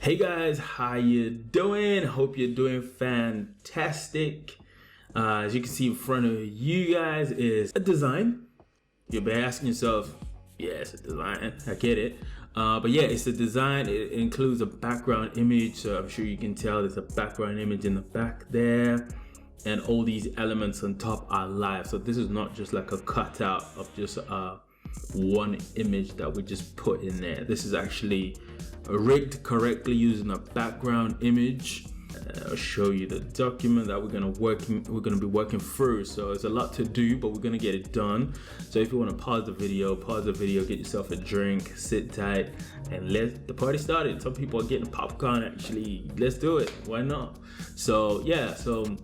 Hey guys, how you doing? Hope you're doing fantastic. As you can see in front of you guys is a design. You'll be asking yourself, yeah, it's a design, I get it. But yeah, it's a design. It includes a background image, so I'm sure you can tell there's a background image in the back there, and all these elements on top are live. So this is not just like a cutout of just one image that we just put in there. This is actually rigged correctly using a background image. I'll show you the document that we're gonna be working through. So it's a lot to do, but we're gonna get it done. So if you want to pause the video, get yourself a drink, sit tight, and let the party started. Some people are getting popcorn. Actually, let's do it. Why not? So yeah, so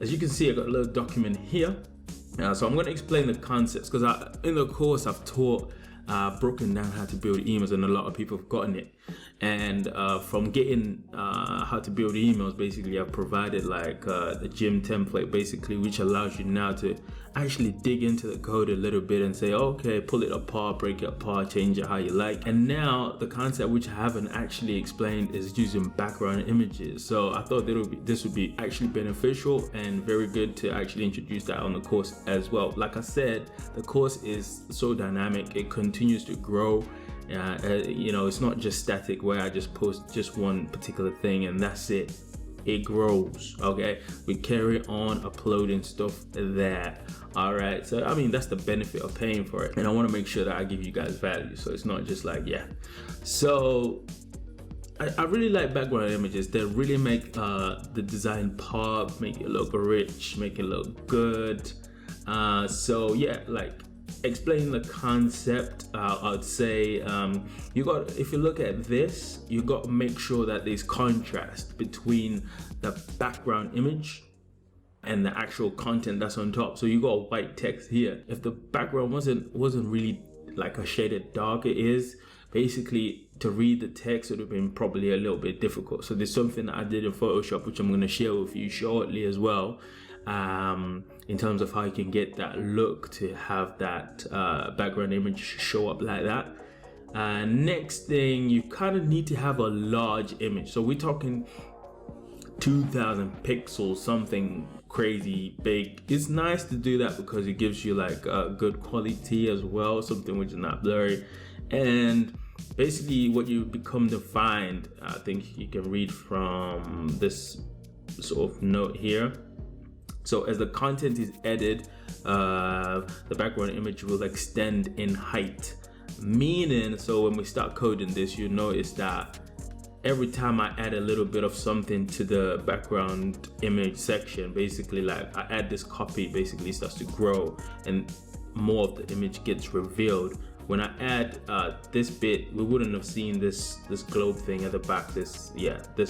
as you can see, I got a little document here. So I'm going to explain the concepts because in the course I've taught broken down how to build emails, and a lot of people have gotten it. And from getting how to build emails, basically I've provided like the gym template, basically, which allows you now to actually dig into the code a little bit and say, okay, pull it apart, break it apart, change it how you like. And now the concept, which I haven't actually explained, is using background images. So I thought this would be actually beneficial and very good to actually introduce that on the course as well. Like I said, the course is so dynamic, it continues to grow. You know, it's not just static where I just post just one particular thing and that's it. It grows. Okay, we carry on uploading stuff there. All right, so I mean, that's the benefit of paying for it, and I want to make sure that I give you guys value, so it's not just like, yeah. So I really like background images. They really make the design pop, make it look rich, make it look good. So yeah, like explain the concept. I'd say if you look at this, you got to make sure that there's contrast between the background image and the actual content that's on top. So you got white text here. If the background wasn't really like a shaded dark, it is basically to read the text would have been probably a little bit difficult. So there's something that I did in Photoshop, which I'm going to share with you shortly as well, in terms of how you can get that look to have that background image show up like that. Next thing, you kind of need to have a large image. So we're talking 2000 pixels, something crazy big. It's nice to do that because it gives you like good quality as well, something which is not blurry. And basically what you become defined, I think you can read from this sort of note here. So as the content is added, the background image will extend in height, meaning, so when we start coding this, you notice that every time I add a little bit of something to the background image section, basically like I add this copy, basically starts to grow and more of the image gets revealed. When I add this bit, we wouldn't have seen this globe thing at the back, this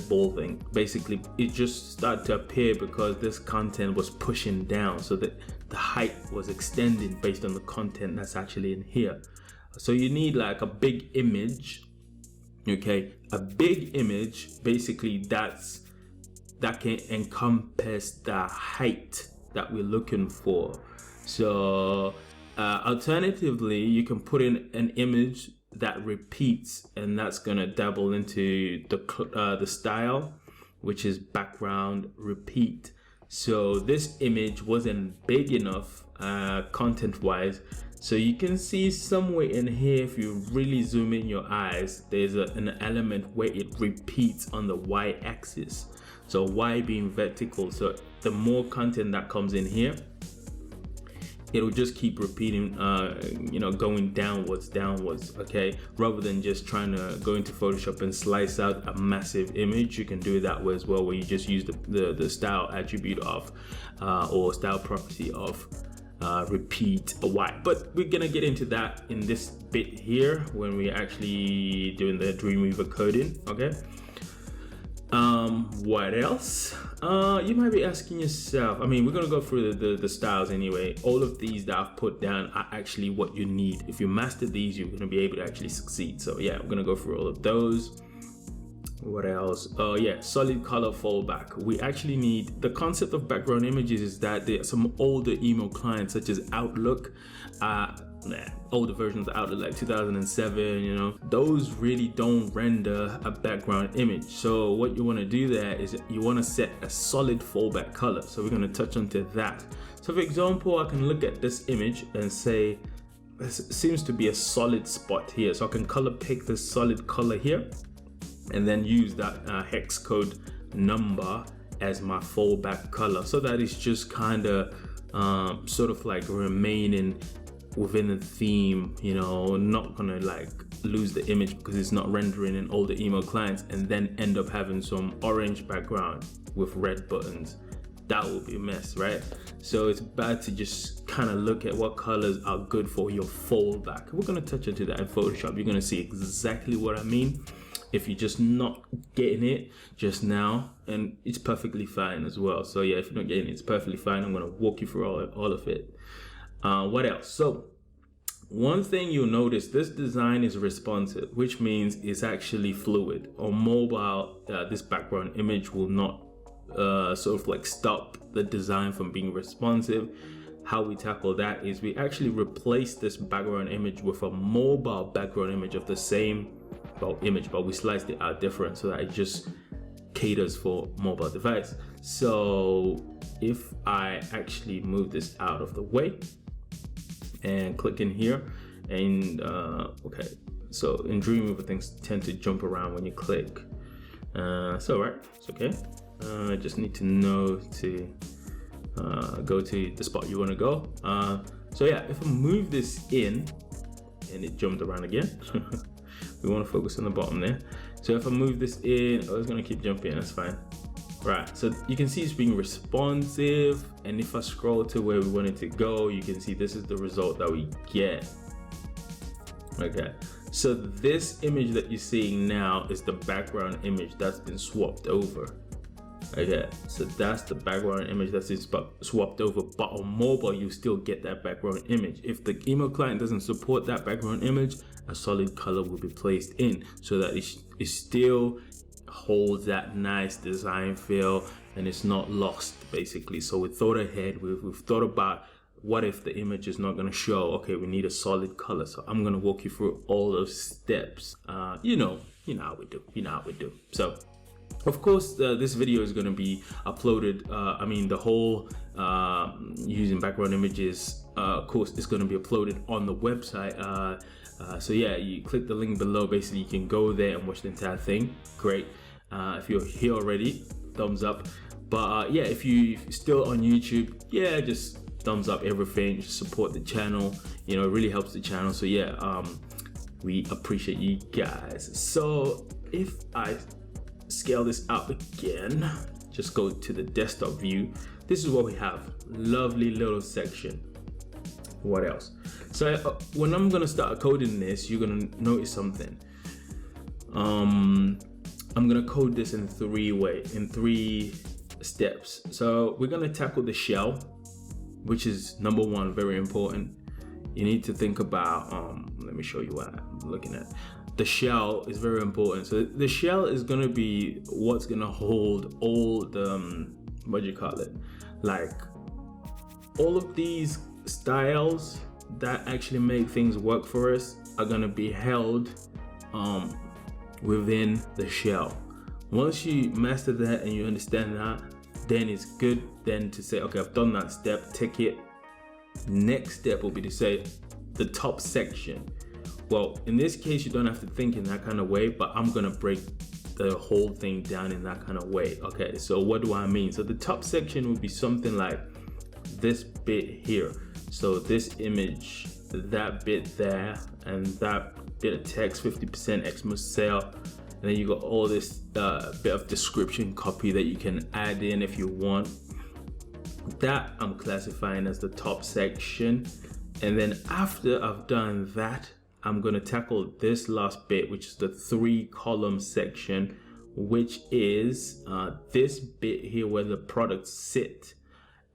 ball thing. Basically it just started to appear because this content was pushing down, so that the height was extending based on the content that's actually in here. So you need like a big image. Okay, a big image, basically that can encompass the height that we're looking for. So alternatively, you can put in an image that repeats, and that's gonna dabble into the style, which is background repeat. So this image wasn't big enough content wise. So you can see somewhere in here, if you really zoom in your eyes, there's an element where it repeats on the y-axis. So y being vertical. So the more content that comes in here, it'll just keep repeating, going downwards, okay? Rather than just trying to go into Photoshop and slice out a massive image, you can do it that way as well, where you just use the style attribute of, or style property of, repeat a y. But we're gonna get into that in this bit here when we're actually doing the Dreamweaver coding, okay? What else? You might be asking yourself, I mean, we're gonna go through the styles anyway. All of these that I've put down are actually what you need. If you master these, you're gonna be able to actually succeed. So yeah, we're gonna go through all of those. What else? Oh yeah, solid color fallback. We actually need, the concept of background images is that there are some older email clients such as Outlook older versions out of like 2007, you know, those really don't render a background image. So what you want to do there is you want to set a solid fallback color. So we're going to touch onto that. So for example, I can look at this image and say, this seems to be a solid spot here. So I can color pick this solid color here and then use that hex code number as my fallback color. So that is just kind of sort of like remaining within the theme, you know, not gonna like lose the image because it's not rendering in all the email clients and then end up having some orange background with red buttons. That will be a mess, right? So it's bad to just kind of look at what colors are good for your fallback. We're gonna touch into that in Photoshop. You're gonna see exactly what I mean. If you're just not getting it just now, and it's perfectly fine as well. So yeah, if you're not getting it, it's perfectly fine. I'm gonna walk you through all of it. What else? So one thing you'll notice, this design is responsive, which means it's actually fluid. On mobile, this background image will not sort of like stop the design from being responsive. How we tackle that is we actually replace this background image with a mobile background image of the same image, but we sliced it out different so that it just caters for mobile device. So if I actually move this out of the way and click in here, and okay, so in Dreamweaver things tend to jump around when you click. So right, it's okay. I just need to know to go to the spot you want to go. So yeah, if I move this in, and it jumped around again. We want to focus on the bottom there. So if I move this in, oh, it's gonna keep jumping, that's fine. Right, so you can see it's being responsive, and if I scroll to where we want it to go, you can see this is the result that we get. Okay, so this image that you're seeing now is the background image that's been swapped over. Okay, so that's the background image that's swapped over, but on mobile you still get that background image. If the email client doesn't support that background image, a solid color will be placed in so that it still holds that nice design feel and it's not lost basically. So we thought ahead, we've thought about what if the image is not going to show. Okay, we need a solid color. So I'm going to walk you through all those steps. You know how we do. So of course, this video is going to be uploaded. I mean, the whole using background images course is going to be uploaded on the website. So yeah, you click the link below. Basically, you can go there and watch the entire thing. Great. If you're here already, thumbs up. But yeah, if you're still on YouTube, yeah, just thumbs up everything. Just support the channel. You know, it really helps the channel. So yeah, we appreciate you guys. So if I scale this up again, just go to the desktop view. This is what we have. Lovely little section. What else? So when I'm gonna start coding this, you're gonna notice something. I'm gonna code this in three steps. So we're gonna tackle the shell, which is number one, very important. You need to think about, let me show you what I'm looking at. The shell is very important. So the shell is gonna be what's gonna hold all the, like all of these styles that actually make things work for us are gonna be held within the shell. Once you master that and you understand that, then it's good then to say, okay, I've done that step, tick it. Next step will be to say the top section. Well, in this case, you don't have to think in that kind of way, but I'm gonna break the whole thing down in that kind of way. Okay, so what do I mean? So the top section would be something like this bit here. So this image, that bit there, and that bit of text, 50% Xmas sale. And then you got all this bit of description copy that you can add in if you want. That I'm classifying as the top section. And then after I've done that, I'm going to tackle this last bit, which is the 3-column section, which is this bit here where the products sit.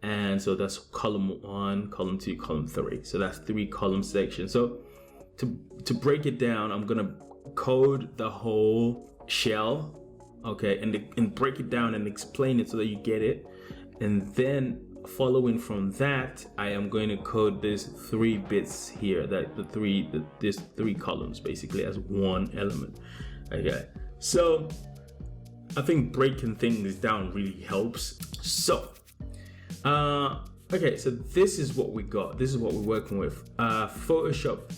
And so that's column 1, column 2, column 3. So that's 3-column section. So to break it down, I'm going to code the whole shell, okay, and break it down and explain it so that you get it. And then following from that, I am going to code this 3 bits here, that this 3 columns basically as one element. Okay, so I think breaking things down really helps. So okay, so this is what we got. This is what we're working with. Photoshop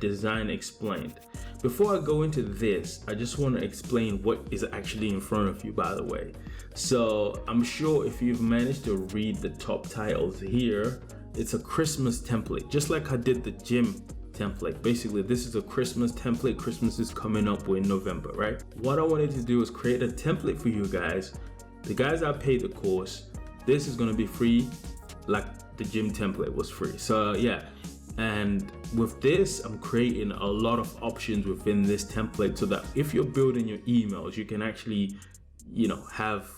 design explained. Before I go into this, I just want to explain what is actually in front of you, by the way. So I'm sure if you've managed to read the top titles here, it's a Christmas template, just like I did the gym template. Basically, this is a Christmas template. Christmas is coming up in November, right? What I wanted to do is create a template for you guys. The guys that paid the course, this is going to be free, like the gym template was free. So yeah, and with this, I'm creating a lot of options within this template so that if you're building your emails, you can actually, you know, have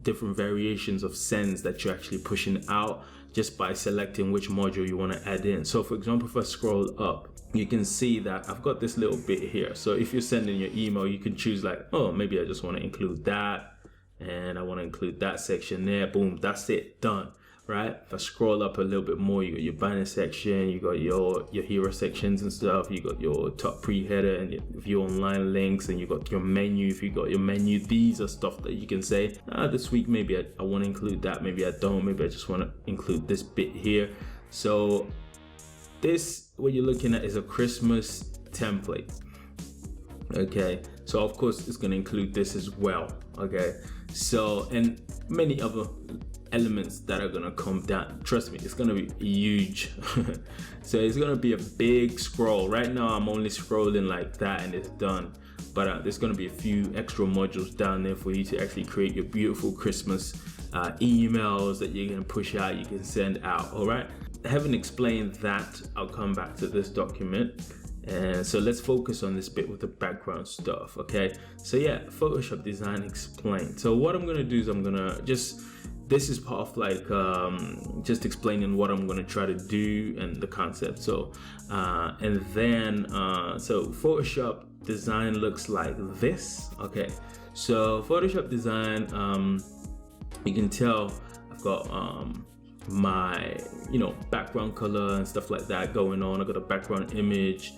different variations of sends that you're actually pushing out just by selecting which module you want to add in. So for example, if I scroll up, you can see that I've got this little bit here. So if you're sending your email, you can choose like, oh, maybe I just want to include that, and I want to include that section there. Boom, that's it, done. Right? If I scroll up a little bit more, you got your banner section, you got your hero sections and stuff, you got your top pre-header and your view online links, and you got your menu. If you got your menu, these are stuff that you can say, this week maybe I want to include that, maybe I don't, maybe I just want to include this bit here. So this, what you're looking at, is a Christmas template. Okay, so of course it's going to include this as well. Okay, so, and many other elements that are gonna come down. Trust me, it's gonna be huge. So it's gonna be a big scroll. Right now I'm only scrolling like that and it's done, but there's gonna be a few extra modules down there for you to actually create your beautiful Christmas emails that you're gonna push out, you can send out. All right, having explained that, I'll come back to this document. And so let's focus on this bit with the background stuff. Okay, so yeah, Photoshop design explained. So what I'm gonna do is I'm gonna just, this is part of like just explaining what I'm going to try to do and the concept. So and then so Photoshop design looks like this. Okay, so Photoshop design, you can tell I've got my, you know, background color and stuff like that going on. I got a background image.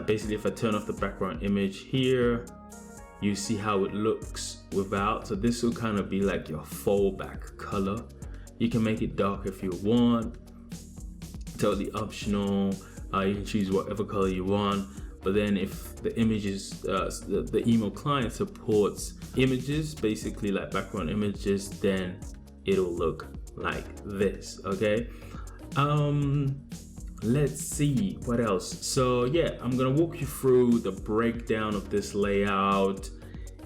Basically, if I turn off the background image here, you see how it looks without. So this will kind of be like your fallback color. You can make it dark if you want, totally optional. You can choose whatever color you want. But then if the images, the email client supports images, basically like background images, then it'll look like this. Okay, let's see what else. So yeah, I'm gonna walk you through the breakdown of this layout,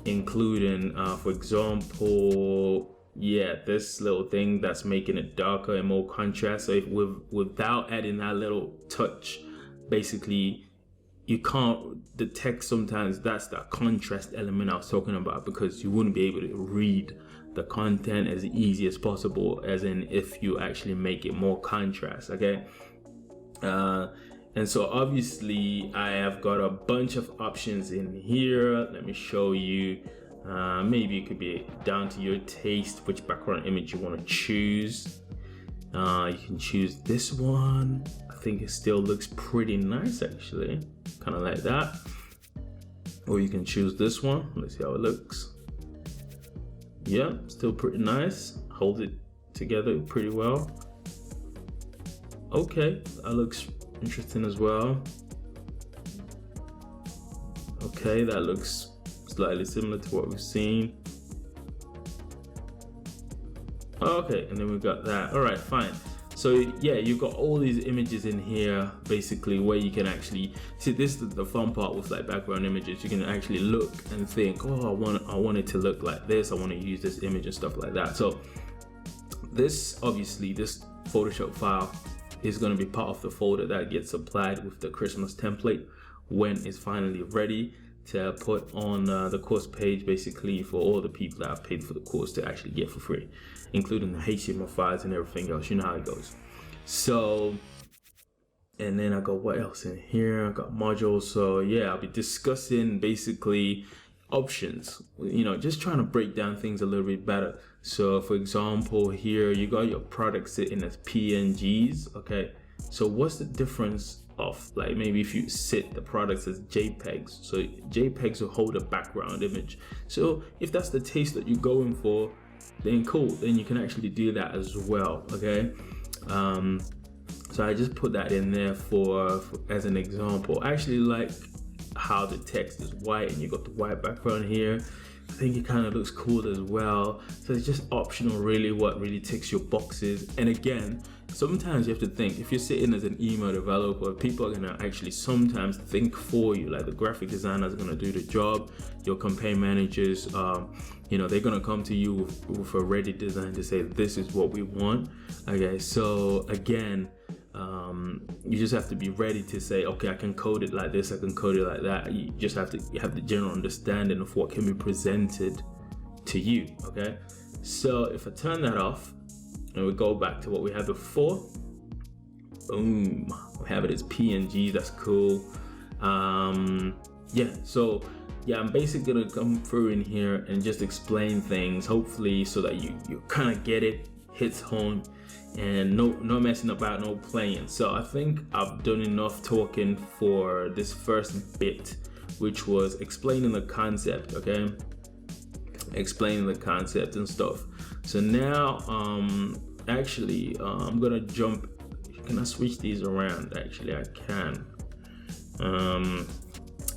including for example, yeah, this little thing that's making it darker and more contrast. So if without adding that little touch, basically you can't, the text sometimes, that's that contrast element I was talking about, because you wouldn't be able to read the content as easy as possible, as in if you actually make it more contrast. Okay, and so obviously I have got a bunch of options in here. Let me show you. Maybe it could be down to your taste which background image you want to choose. You can choose this one. I think it still looks pretty nice actually, kind of like that. Or you can choose this one. Let's see how it looks. Yeah, still pretty nice. Hold it together pretty well. Okay, that looks interesting as well. Okay, that looks slightly similar to what we've seen. Okay, and then we've got that. All right, fine. So yeah, you've got all these images in here basically where you can actually see. This is the fun part with like background images. You can actually look and think, oh, I want it to look like this, I want to use this image and stuff like that. So this, obviously this Photoshop file is going to be part of the folder that gets applied with the Christmas template when it's finally ready to put on the course page, basically for all the people that have paid for the course to actually get for free, including the HTML files and everything else. You know how it goes. So, and then I got what else in here? I got modules. So yeah, I'll be discussing basically options, just trying to break down things a little bit better. So for example, here you got your product sitting as PNGs. Okay, so what's the difference of, like, maybe if you sit the products as JPEGs? So JPEGs will hold a background image. So if that's the taste that you're going for, then cool, then you can actually do that as well. Okay, so I just put that in there for as an example. I actually like how the text is white and you got the white background here. I think it kind of looks cool as well. So it's just optional, really, what really ticks your boxes. And again, sometimes you have to think, if you're sitting as an email developer, people are gonna actually sometimes think for you. Like the graphic designers are gonna do the job, your campaign managers, they're gonna come to you with a ready design to say, this is what we want. Okay, so again, you just have to be ready to say, okay, I can code it like this, I can code it like that. You just have the general understanding of what can be presented to you. Okay, so if I turn that off and we go back to what we had before, boom, we have it as PNG. That's cool. So I'm basically gonna come through in here and just explain things, hopefully so that you kind of get it, hits home, and no messing about, no playing. So I think I've done enough talking for this first bit, which was explaining the concept. Okay, explaining the concept and stuff. So now actually I'm gonna jump. Can I switch these around? Actually I can.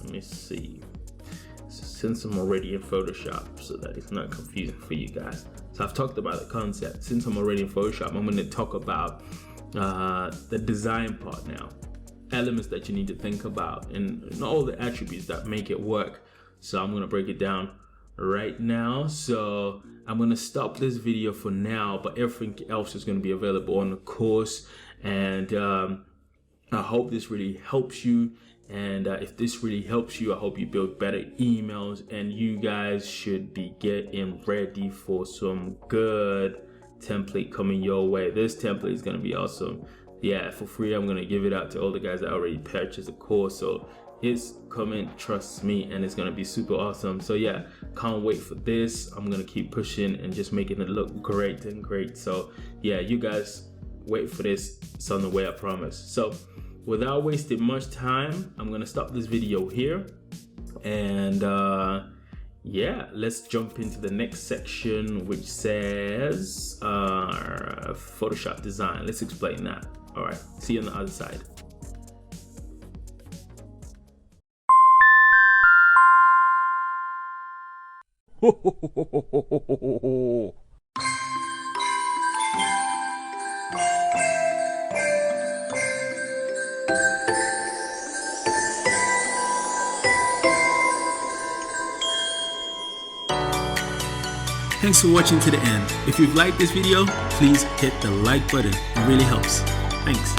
Let me see, since I'm already in Photoshop, so that it's not confusing for you guys. So I've talked about the concept. Since I'm already in Photoshop, I'm going to talk about the design part now. Elements that you need to think about and all the attributes that make it work. So I'm going to break it down right now. So I'm going to stop this video for now, but everything else is going to be available on the course. And I hope this really helps you. And if this really helps you, I hope you build better emails, and you guys should be getting ready for some good template coming your way. This template is going to be awesome. Yeah, for free. I'm going to give it out to all the guys that already purchased the course. So it's coming, trust me, and it's going to be super awesome. So yeah, can't wait for this. I'm going to keep pushing and just making it look great and great. So yeah, you guys wait for this. It's on the way, I promise. So without wasting much time, I'm gonna stop this video here, and let's jump into the next section, which says Photoshop design. Let's explain that. All right, see you on the other side. Thanks for watching to the end. If you've liked this video, please hit the like button. It really helps. Thanks.